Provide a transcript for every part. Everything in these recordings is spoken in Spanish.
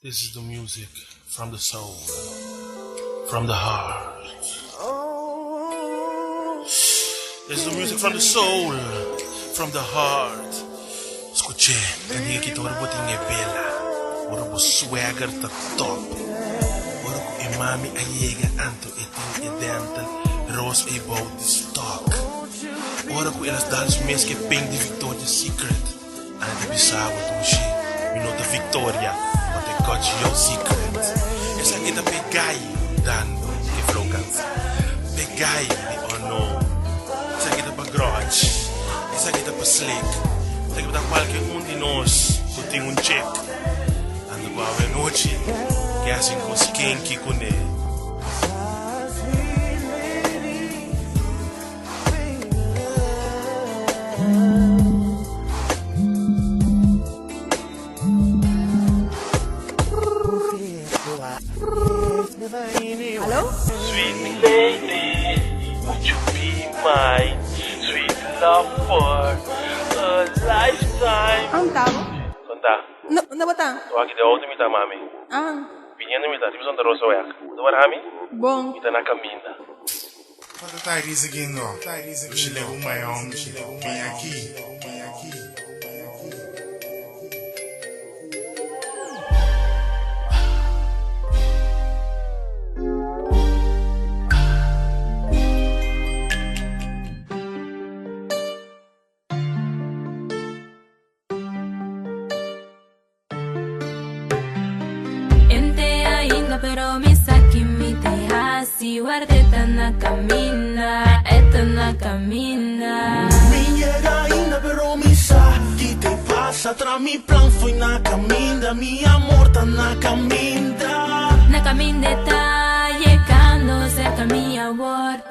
This is the music from the soul, from the heart. This is the music from the soul, from the heart. Escuché, candiga kita orang buat ini bela, orang buat swagger ta top, orang ku imami ayega anto eting edenta, rose about the stock. Orang ku elas dalos mes que ping de Victoria's Secret, anda bisago tushi, minuto Victoria. Got your secret. Esa kita pegai dan que flocans. Pegai di ono. Esa kita pa grudge. Esa kita pa slick. Esa kita qualquer de nós que tem check. Ando pa a noite que assim com skinky com ele. Hello? Sweet lady, would you be my sweet love for a lifetime? Ang tao? Sonta, Na batang? tu aqui de outro mita mami. Vinhando mita, tipo sonta rosa oyak. Tu var hami? Bom. Mita na caminda. Quando tá risiguinho, o Chile é uma homem, vem aqui, vem aqui. Pero mi saki mi te hasi guardeta na camina, esta na camina. Mi llega ainda pero mi sa que te passa tra mi plan foi na caminda, mi amor tá na caminda. Na caminda está llegando cerca mi amor.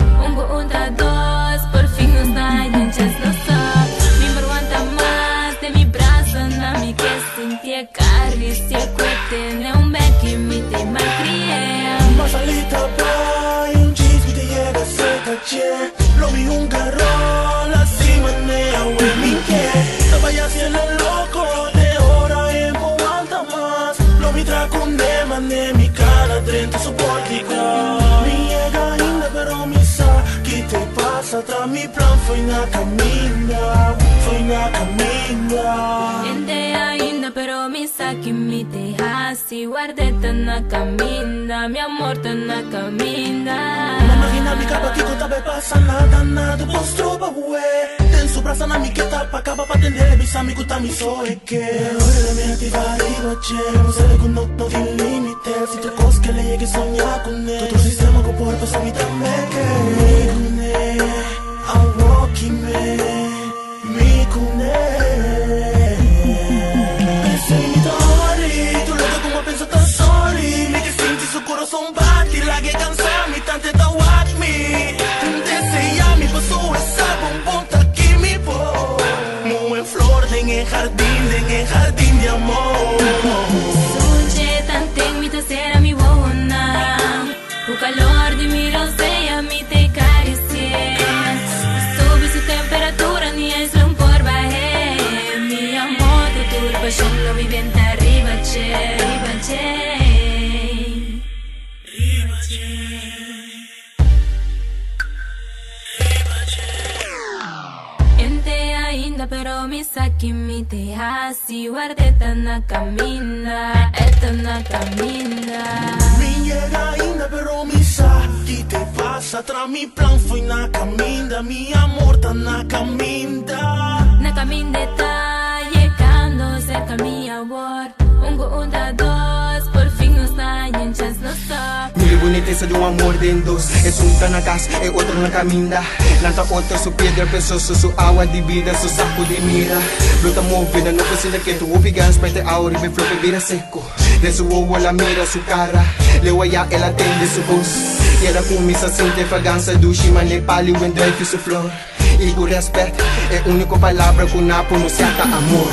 Unta dos, por fin nos dañan chance no stop. Mi aguanta más de mi brazo na mi que sentía caricia cuete ne un becky mi te malcrié. Mas alita pai, jeans que te llega cerca che. Lo vi un carrol, así manea we mi que. Estaba ya haciendo loco, de hora en aguanta más. Lo vi tra con de mi cara 30 soportica. Mi llega ainda pero mi sa que te passa tra mi plan foi na caminda, foi na caminda. Ente ainda pero mi saki mi te hasi guardeta na caminda, mi amor tá na caminda. Imagina mi capa que tabe passa nada, nada postro ba ué. Tem sobraça na mi que tapa, acaba pra atender, bisa mi kuta mi soe que. Ora me ativar e bater, não sei que não tem limite. Se tu cos que le llegue sonhar com ele, todo sistema que por passar mi também que. Mi cune, a walkie me, mi cune. Corazón bate, la que cansa mi tante ta watch me. Desea mi paso esa bombonta que mi po. Mu en flor, en el jardín de amor. Sunche tante mi te será mi buona. O calor de mi rosea mi te caricia. Sube su temperatura ni es un por baje. Mi amor, tu turba, yo lo vive en arriba, che, che. Pero mi saki mi te hasi guardeta na camina, esta na camina. Mi llega ainda pero mi sa que te passa tra mi plan foi na caminda, mi amor tá na caminda. Na caminda está llegando cerca mi amor. Unta dos, por fin nos dañan chance no stop. Mili boniteza de um amor de dos. Es un na casa, é outro na caminda. Nanta outro su piedra pesoso, su agua de vida, su saco de mira. Luta movida, no cocina que tu ubigan, spete auri, me flope vira seco. De su ojo la mira su cara, le guaya ela atende su voz. E ela começa a sentir fragrância do chimane pali, o endreve su flor. E o respeito é a única palavra que na pronunciata amor.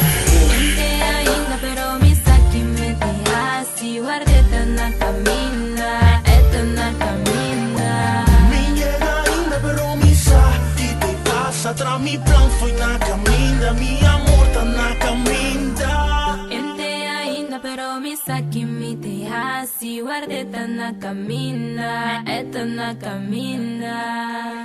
Guardeta na camina, esta na camina. Mi llega ainda pero mi sa que te passa tra mi plan foi na caminda, mi amor tá na caminda. Ente ainda pero mi saki mi te hasi. Guardeta na camina, eta na camina.